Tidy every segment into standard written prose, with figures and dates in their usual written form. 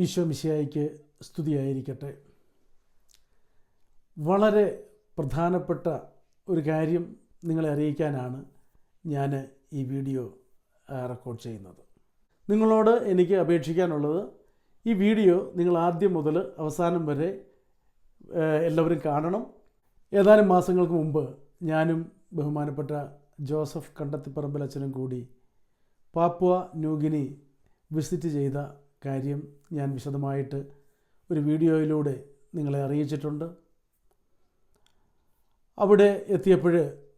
ഈശോ മിശിഹായ്ക്ക് സ്തുതിയായിരിക്കട്ടെ. വളരെ പ്രധാനപ്പെട്ട ഒരു കാര്യം നിങ്ങളെ അറിയിക്കാനാണ് ഞാൻ ഈ വീഡിയോ റെക്കോർഡ് ചെയ്യുന്നത്. നിങ്ങളോട് എനിക്ക് അപേക്ഷിക്കാനുള്ളത്, ഈ വീഡിയോ നിങ്ങൾ ആദ്യം മുതൽ അവസാനം വരെ എല്ലാവരും കാണണം. ഏതാനും മാസങ്ങൾക്ക് മുമ്പ് ഞാനും ബഹുമാനപ്പെട്ട ജോസഫ് കണ്ടത്തിപ്പറമ്പിൽ അച്ഛനും കൂടി പാപ്പുവ ന്യൂഗിനി വിസിറ്റ് ചെയ്ത കാര്യം ഞാൻ വിശദമായിട്ട് ഒരു വീഡിയോയിലൂടെ നിങ്ങളെ അറിയിച്ചിട്ടുണ്ട്. അവിടെ എത്തിയപ്പോൾ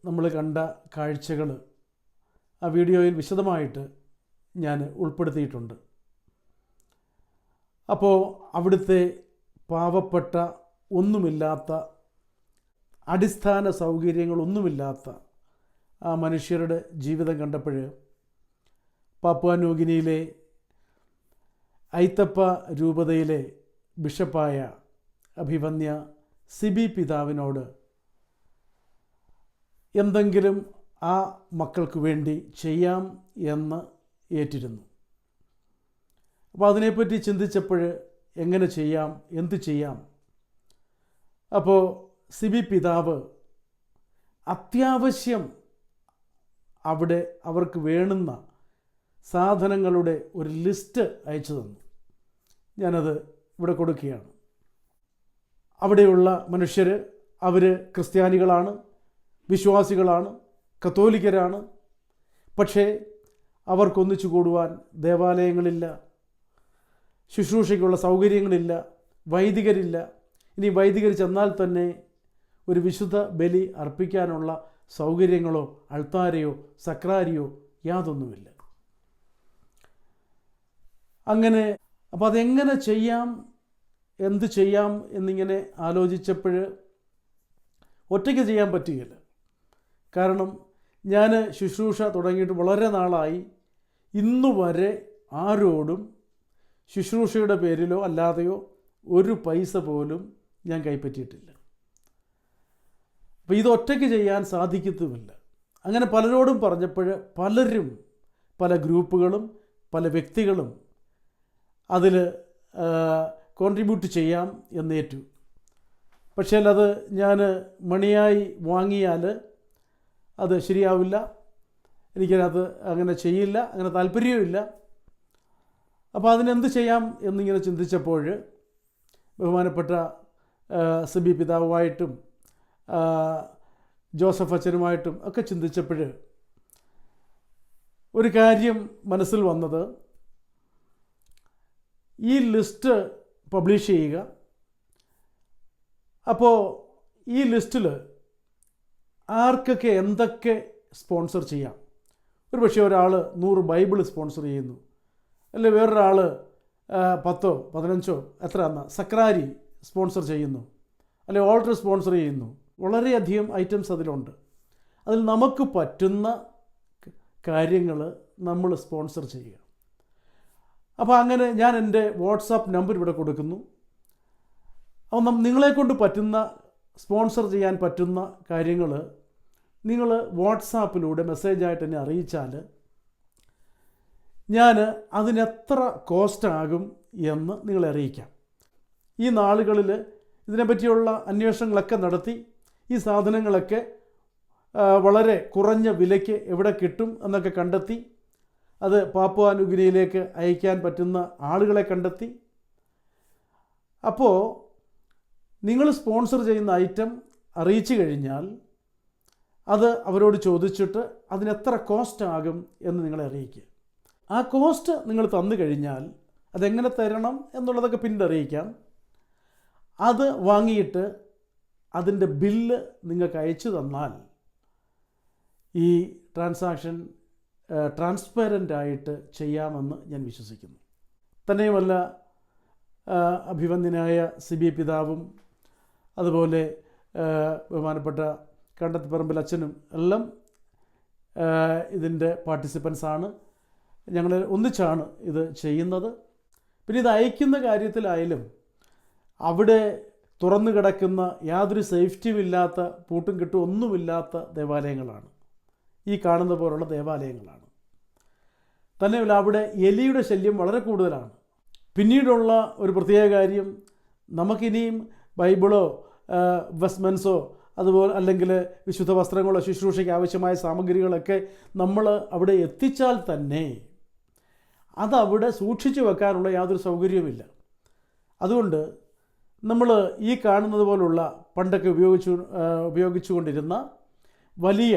നമ്മൾ കണ്ട കാഴ്ചകൾ ആ വീഡിയോയിൽ വിശദമായിട്ട് ഞാൻ ഉൾപ്പെടുത്തിയിട്ടുണ്ട്. അപ്പോൾ അവിടുത്തെ പാവപ്പെട്ട, ഒന്നുമില്ലാത്ത, അടിസ്ഥാന സൗകര്യങ്ങളൊന്നുമില്ലാത്ത ആ മനുഷ്യരുടെ ജീവിതം കണ്ടപ്പോൾ പാപ്പുവ ന്യൂഗിനിയിലെ ഐത്തപ്പ രൂപതയിലെ ബിഷപ്പായ അഭിവന്യ സിബി പിതാവിനോട് എന്തെങ്കിലും ആ മക്കൾക്ക് വേണ്ടി ചെയ്യാം എന്ന് ഏറ്റിരുന്നു. അപ്പോൾ അതിനെപ്പറ്റി ചിന്തിച്ചപ്പോൾ എങ്ങനെ ചെയ്യാം, എന്ത് ചെയ്യാം. അപ്പോൾ സിബി പിതാവ് അത്യാവശ്യം അവിടെ അവർക്ക് വേണ്ടുന്ന സാധനങ്ങളുടെ ഒരു ലിസ്റ്റ് അയച്ചു തന്നു. ഞാനത് ഇവിടെ കൊടുക്കുകയാണ്. അവിടെയുള്ള മനുഷ്യർ, അവർ ക്രിസ്ത്യാനികളാണ്, വിശ്വാസികളാണ്, കത്തോലിക്കരാണ്. പക്ഷേ അവർക്കൊന്നിച്ചു കൂടുവാൻ ദേവാലയങ്ങളില്ല, ശുശ്രൂഷയ്ക്കുള്ള സൗകര്യങ്ങളില്ല, വൈദികരില്ല. ഇനി വൈദികർ ചെന്നാൽ തന്നെ ഒരു വിശുദ്ധ ബലി അർപ്പിക്കാനുള്ള സൗകര്യങ്ങളോ അൾത്താരയോ സക്രാരിയോ യാതൊന്നുമില്ല. അങ്ങനെ അപ്പോൾ അതെങ്ങനെ ചെയ്യാം, എന്ത് ചെയ്യാം എന്നിങ്ങനെ ആലോചിച്ചപ്പോൾ ഒറ്റയ്ക്ക് ചെയ്യാൻ പറ്റുകയില്ല. കാരണം ഞാൻ ശുശ്രൂഷ തുടങ്ങിയിട്ട് വളരെ നാളായി. ഇന്നുവരെ ആരോടും ശുശ്രൂഷയുടെ പേരിലോ അല്ലാതെയോ ഒരു പൈസ പോലും ഞാൻ കൈപ്പറ്റിയിട്ടില്ല. അപ്പോൾ ഇതൊറ്റയ്ക്ക് ചെയ്യാൻ സാധിക്കത്തുമില്ല. അങ്ങനെ പലരോടും പറഞ്ഞപ്പോൾ പലരും, പല ഗ്രൂപ്പുകളും പല വ്യക്തികളും അതിൽ കോൺട്രിബ്യൂട്ട് ചെയ്യാം എന്നേറ്റു. പക്ഷേ അത് ഞാൻ മണിയായി വാങ്ങിയാൽ അത് ശരിയാവില്ല, എനിക്കത് അങ്ങനെ ചെയ്യില്ല, അങ്ങനെ താല്പര്യവുമില്ല. അപ്പോൾ അതിനെന്ത് ചെയ്യാം എന്നിങ്ങനെ ചിന്തിച്ചപ്പോൾ ബഹുമാനപ്പെട്ട സിബി പിതാവുമായിട്ടും ജോസഫ് അച്ഛനുമായിട്ടും ഒക്കെ ചിന്തിച്ചപ്പോൾ ഒരു കാര്യം മനസ്സിൽ വന്നത്, ഈ ലിസ്റ്റ് പബ്ലിഷ് ചെയ്യുക. അപ്പോൾ ഈ ലിസ്റ്റിൽ ആർക്കൊക്കെ എന്തൊക്കെ സ്പോൺസർ ചെയ്യാം. ഒരു പക്ഷേ ഒരാൾ 100 ബൈബിൾ സ്പോൺസർ ചെയ്യുന്നു, അല്ലെ വേറൊരാൾ 10 15 എത്ര സക്രാരി സ്പോൺസർ ചെയ്യുന്നു, അല്ലെ ഓൾട്ടർ സ്പോൺസർ ചെയ്യുന്നു. വളരെയധികം ഐറ്റംസ് അതിലുണ്ട്. അതിൽ നമുക്ക് പറ്റുന്ന കാര്യങ്ങൾ നമ്മൾ സ്പോൺസർ ചെയ്യുക. അപ്പോൾ അങ്ങനെ ഞാൻ എൻ്റെ വാട്സാപ്പ് നമ്പർ ഇവിടെ കൊടുക്കുന്നു. അപ്പോൾ നിങ്ങളെക്കൊണ്ട് പറ്റുന്ന, സ്പോൺസർ ചെയ്യാൻ പറ്റുന്ന കാര്യങ്ങൾ നിങ്ങൾ വാട്സാപ്പിലൂടെ മെസ്സേജായിട്ട് എന്നെ അറിയിച്ചാൽ ഞാൻ അതിനെത്ര കോസ്റ്റ് ആകും എന്ന് നിങ്ങളെ അറിയിക്കാം. ഈ നാളുകളിൽ ഇതിനെപ്പറ്റിയുള്ള അന്വേഷണങ്ങളൊക്കെ നടത്തി ഈ സാധനങ്ങളൊക്കെ വളരെ കുറഞ്ഞ വിലയ്ക്ക് എവിടെ കിട്ടും എന്നൊക്കെ കണ്ടെത്തി അത് പാപ്പുവ ന്യൂഗിനിയിലേക്ക് അയക്കാൻ പറ്റുന്ന ആളുകളെ കണ്ടെത്തി. അപ്പോൾ നിങ്ങൾ സ്പോൺസർ ചെയ്യുന്ന ഐറ്റം അറിയിച്ചു കഴിഞ്ഞാൽ അത് അവരോട് ചോദിച്ചിട്ട് അതിനെത്ര കോസ്റ്റ് ആകും എന്ന് നിങ്ങളെ അറിയിക്കുക. ആ കോസ്റ്റ് നിങ്ങൾ തന്നു കഴിഞ്ഞാൽ അതെങ്ങനെ തരണം എന്നുള്ളതൊക്കെ പിന്നീട് അറിയിക്കാം. അത് വാങ്ങിയിട്ട് അതിൻ്റെ ബില്ല് നിങ്ങൾക്ക് അയച്ചു തന്നാൽ ഈ ട്രാൻസാക്ഷൻ ട്രാൻസ്പെറൻ്റായിട്ട് ചെയ്യാമെന്ന് ഞാൻ വിശ്വസിക്കുന്നു. തന്നെയുമല്ല, അഭിവന്യനായ സിബി പിതാവും അതുപോലെ ബഹുമാനപ്പെട്ട കണ്ടത്തിപ്പറമ്പിൽ അച്ഛനും എല്ലാം ഇതിൻ്റെ പാർട്ടിസിപ്പൻസാണ്. ഞങ്ങൾ ഒന്നിച്ചാണ് ഇത് ചെയ്യുന്നത്. പിന്നെ ഇത് അയക്കുന്ന കാര്യത്തിലായാലും അവിടെ തുറന്നു കിടക്കുന്ന, യാതൊരു സേഫ്റ്റിയും ഇല്ലാത്ത, പൂട്ടും കെട്ടും ഒന്നുമില്ലാത്ത ദേവാലയങ്ങളാണ് ഈ കാണുന്ന പോലുള്ള ദേവാലയങ്ങളാണ്. തന്നെയല്ല, അവിടെ എലിയുടെ ശല്യം വളരെ കൂടുതലാണ്. പിന്നീടുള്ള ഒരു പ്രത്യേക കാര്യം, നമുക്കിനിയും ബൈബിളോ വെസ്റ്റ്മെൻസോ അതുപോലെ അല്ലെങ്കിൽ വിശുദ്ധ വസ്ത്രങ്ങളോ ശുശ്രൂഷയ്ക്ക് ആവശ്യമായ സാമഗ്രികളൊക്കെ നമ്മൾ അവിടെ എത്തിച്ചാൽ തന്നെ അതവിടെ സൂക്ഷിച്ചു വെക്കാനുള്ള യാതൊരു സൗകര്യവുമില്ല. അതുകൊണ്ട് നമ്മൾ ഈ കാണുന്നത് പോലുള്ള പണ്ടൊക്കെ ഉപയോഗിച്ചുകൊണ്ടിരുന്ന വലിയ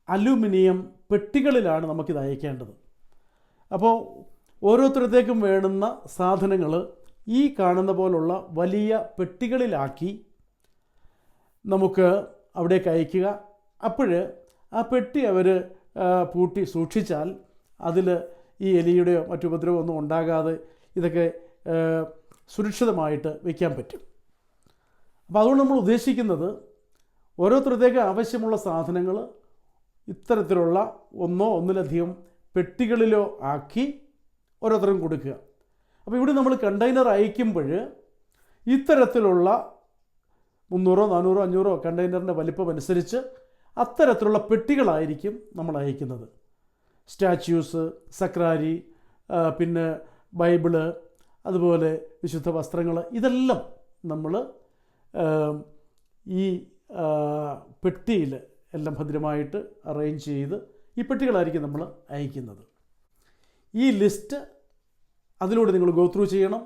അലുമിനിയം പെട്ടികളിലാണ് നമുക്കിത് അയക്കേണ്ടത്. അപ്പോൾ ഓരോരുത്തരത്തേക്കും വേണ്ടുന്ന സാധനങ്ങൾ ഈ കാണുന്ന പോലുള്ള വലിയ പെട്ടികളിലാക്കി നമുക്ക് അവിടേക്ക് അയക്കുക. അപ്പോൾ ആ പെട്ടി അവർ പൂട്ടി സൂക്ഷിച്ചാൽ അതിൽ ഈ എലിയുടെയോ മറ്റു ഉപദ്രവമോ ഒന്നും ഉണ്ടാകാതെ ഇതൊക്കെ സുരക്ഷിതമായിട്ട് വയ്ക്കാൻ പറ്റും. അപ്പോൾ അതുകൊണ്ട് നമ്മൾ ഉദ്ദേശിക്കുന്നത് ഓരോരുത്തരത്തേക്ക് ആവശ്യമുള്ള സാധനങ്ങൾ ഇത്തരത്തിലുള്ള ഒന്നിലധികം പെട്ടികളിലോ ആക്കി ഓരോരുത്തരും കൊടുക്കുക. അപ്പോൾ ഇവിടെ നമ്മൾ കണ്ടെയ്നർ അയക്കുമ്പോൾ ഇത്തരത്തിലുള്ള 300, 400, 500 കണ്ടെയ്നറിൻ്റെ വലിപ്പം അനുസരിച്ച് അത്തരത്തിലുള്ള പെട്ടികളായിരിക്കും നമ്മൾ അയക്കുന്നത്. സ്റ്റാച്യൂസ്, സക്രാരി, പിന്നെ ബൈബിള്, അതുപോലെ വിശുദ്ധ വസ്ത്രങ്ങൾ, ഇതെല്ലാം നമ്മൾ ഈ പെട്ടിയിൽ എല്ലാം ഭദ്രമായിട്ട് അറേഞ്ച് ചെയ്ത് ഈ പെട്ടികളായിരിക്കും നമ്മൾ അയക്കുന്നത്. ഈ ലിസ്റ്റ് അതിലൂടെ നിങ്ങൾ ഗോ ത്രൂ ചെയ്യണം.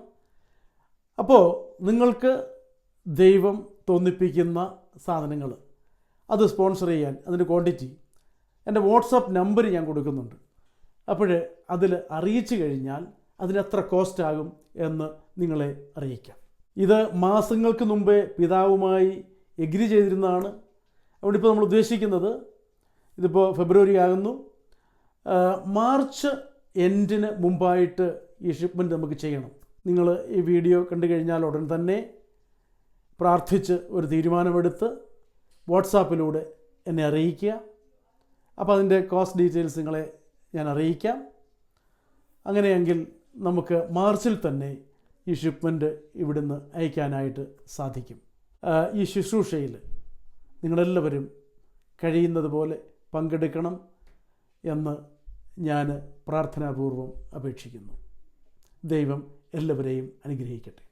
അപ്പോൾ നിങ്ങൾക്ക് ദൈവം തോന്നിപ്പിക്കുന്ന സാധനങ്ങൾ അത് സ്പോൺസർ ചെയ്യാൻ അതിൻ്റെ ക്വാണ്ടിറ്റി എൻ്റെ വാട്സാപ്പ് നമ്പർ ഞാൻ കൊടുക്കുന്നുണ്ട്. അപ്പോൾ അതിൽ അറിയിച്ചു കഴിഞ്ഞാൽ അതിനെത്ര കോസ്റ്റ് ആകും എന്ന് നിങ്ങളെ അറിയിക്കാം. ഇത് മാസങ്ങൾക്ക് മുമ്പേ പിതാവുമായി എഗ്രി ചെയ്തിരുന്നതാണ്. അതുകൊണ്ട് ഇപ്പോൾ നമ്മൾ ഉദ്ദേശിക്കുന്നത്, ഇതിപ്പോൾ ഫെബ്രുവരി ആകുന്നു, മാർച്ച് എൻഡിന് മുമ്പായിട്ട് ഈ ഷിപ്മെൻറ്റ് നമുക്ക് ചെയ്യണം. നിങ്ങൾ ഈ വീഡിയോ കണ്ടു കഴിഞ്ഞാൽ ഉടൻ തന്നെ പ്രാർത്ഥിച്ച് ഒരു തീരുമാനമെടുത്ത് വാട്സാപ്പിലൂടെ എന്നെ അറിയിക്കുക. അപ്പോൾ അതിൻ്റെ കോസ്റ്റ് ഡീറ്റെയിൽസ് നിങ്ങളെ ഞാൻ അറിയിക്കാം. അങ്ങനെയെങ്കിൽ നമുക്ക് മാർച്ചിൽ തന്നെ ഈ ഷിപ്മെൻറ്റ് ഇവിടുന്ന് അയക്കാനായിട്ട് സാധിക്കും. ഈ ശുശ്രൂഷയിൽ നിങ്ങളെല്ലാവരും കഴിയുന്നത് പോലെ പങ്കെടുക്കണം എന്ന് ഞാൻ പ്രാർത്ഥനാപൂർവം അപേക്ഷിക്കുന്നു. ദൈവം എല്ലാവരെയും അനുഗ്രഹിക്കട്ടെ.